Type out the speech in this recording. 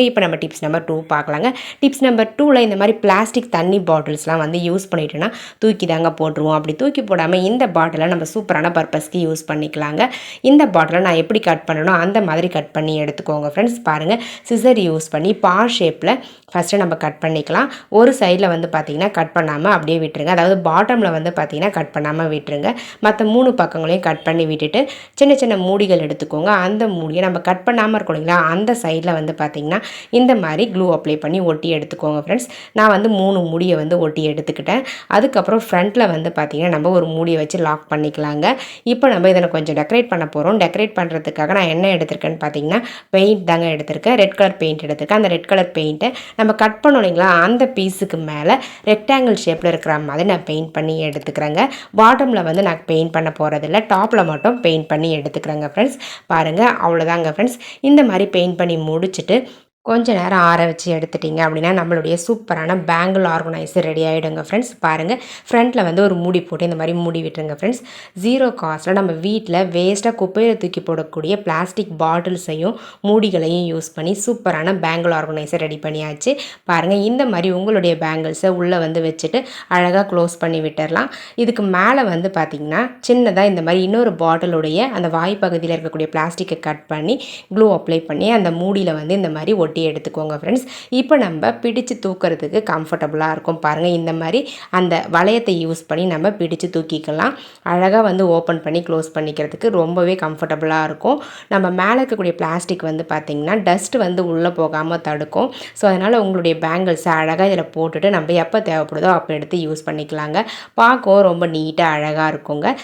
இப்போ நம்ம tips number 2 பார்க்கலாங்க. டிப்ஸ் நம்பர் 2ல இந்த மாதிரி பிளாஸ்டிக் தண்ணி பாட்டில்ஸ்லாம் வந்து யூஸ் பண்ணிட்டோன்னா தூக்கி தாங்க போட்டுருவோம். அப்படி தூக்கி போடாமல் இந்த பாட்டிலை நம்ம சூப்பரான பர்பஸ்க்கு யூஸ் பண்ணிக்கலாங்க. இந்த பாட்டிலை நான் எப்படி கட் பண்ணணும் அந்த மாதிரி கட் பண்ணி எடுத்துக்கோங்க ஃப்ரெண்ட்ஸ். பாருங்கள், சிசர் யூஸ் பண்ணி ஷேப்பில் ஃபஸ்ட்டு நம்ம கட் பண்ணிக்கலாம். ஒரு சைடில் வந்து பார்த்திங்கன்னா கட் பண்ணாமல் அப்படியே விட்டுருங்க. அதாவது பாட்டமில் வந்து பார்த்திங்கன்னா கட் பண்ணாமல் விட்டுருங்க. மற்ற 3 பக்கங்களையும் கட் பண்ணி விட்டுட்டு சின்ன சின்ன மூடிகள் எடுத்துக்கோங்க. அந்த மூடியை நம்ம கட் பண்ணாமல் இருக்கோம் இல்லைங்களா, அந்த சைடில் வந்து பார்த்திங்கன்னா இந்த மாதிரி க்ளூ அப்ளை பண்ணி ஒட்டி எடுத்துக்கோங்க ஃப்ரெண்ட்ஸ். நான் வந்து 3 மூடியை வந்து ஒட்டி எடுத்துக்கிட்டேன். அதுக்கப்புறம் ஃப்ரண்ட்டில் வந்து பார்த்திங்கன்னா நம்ம ஒரு மூடியை வச்சு லாக் பண்ணிக்கலாங்க. இப்போ நம்ம இதில் கொஞ்சம் டெக்கரேட் பண்ண போகிறோம். டெக்கரேட் பண்ணுறதுக்காக நான் என்ன எடுத்திருக்கேன்னு பார்த்திங்கன்னா பெயிண்ட் தாங்க எடுத்திருக்கேன். ரெட் கலர் பெயிண்ட் எடுத்திருக்கேன். அந்த ரெட் கலர் பெயிண்ட்டை நம்ம கட் பண்ணோம் இல்லைங்களா, அந்த பீஸுக்கு மேலே ரெக்டாங்கிள் ஷேப்பில் இருக்கிற மாதிரி நான் பெயிண்ட் பண்ணி எடுத்துக்கிறேங்க. பாட்டமில் வந்து நான் பெயிண்ட் பண்ண போகிறதில்ல, டாப்பில் மட்டும் பெயிண்ட் பண்ணி எடுத்துக்கிறேங்க ஃப்ரெண்ட்ஸ். பாருங்கள், அவ்வளோதாங்க ஃப்ரெண்ட்ஸ். இந்த மாதிரி பெயிண்ட் பண்ணி முடிச்சுட்டு கொஞ்ச நேரம் ஆற வச்சு எடுத்துட்டிங்க அப்படின்னா நம்மளுடைய சூப்பரான பேங்கிள் ஆர்கனைசர் ரெடி ஆகிடுங்க ஃப்ரெண்ட்ஸ். பாருங்கள், ஃப்ரண்ட்டில் வந்து ஒரு மூடி போட்டு இந்த மாதிரி மூடி விட்டுருங்க ஃப்ரெண்ட்ஸ். 0 காஸ்ட்டில் நம்ம வீட்டில் வேஸ்ட்டாக குப்பையில் தூக்கி போடக்கூடிய பிளாஸ்டிக் பாட்டில்ஸையும் மூடிகளையும் யூஸ் பண்ணி சூப்பரான பேங்கிள் ஆர்கனைசர் ரெடி பண்ணியாச்சு. பாருங்கள், இந்த மாதிரி உங்களுடைய பேங்கிள்ஸை உள்ளே வந்து வச்சுட்டு அழகாக க்ளோஸ் பண்ணி விட்டுடலாம். இதுக்கு மேலே வந்து பார்த்திங்கன்னா சின்னதாக இந்த மாதிரி இன்னொரு பாட்டிலுடைய அந்த வாய்ப்பகுதியில் இருக்கக்கூடிய பிளாஸ்டிக்கை கட் பண்ணி க்ளூ அப்ளை பண்ணி அந்த மூடியில் வந்து இந்த மாதிரி ஒட்டி எடுத்துக்கோங்க ஃப்ரெண்ட்ஸ். இப்போ நம்ம பிடிச்சு தூக்கிறதுக்கு கம்ஃபர்டபுளாக இருக்கும். பாருங்கள், இந்த மாதிரி அந்த வளையத்தை யூஸ் பண்ணி நம்ம பிடிச்சு தூக்கிக்கலாம். அழகாக வந்து ஓப்பன் பண்ணி க்ளோஸ் பண்ணிக்கிறதுக்கு ரொம்பவே கம்ஃபர்டபுளாக இருக்கும். நம்ம மேலே இருக்கக்கூடிய பிளாஸ்டிக் வந்து பார்த்திங்கன்னா டஸ்ட் வந்து உள்ளே போகாமல் தடுக்கும். ஸோ அதனால் உங்களுடைய பேங்கிள்ஸை அழகாக இதில் போட்டுட்டு நம்ம எப்போ தேவைப்படுதோ அப்போ எடுத்து யூஸ் பண்ணிக்கலாங்க. பார்க்கவும் ரொம்ப நீட்டாக அழகாக இருக்குங்க.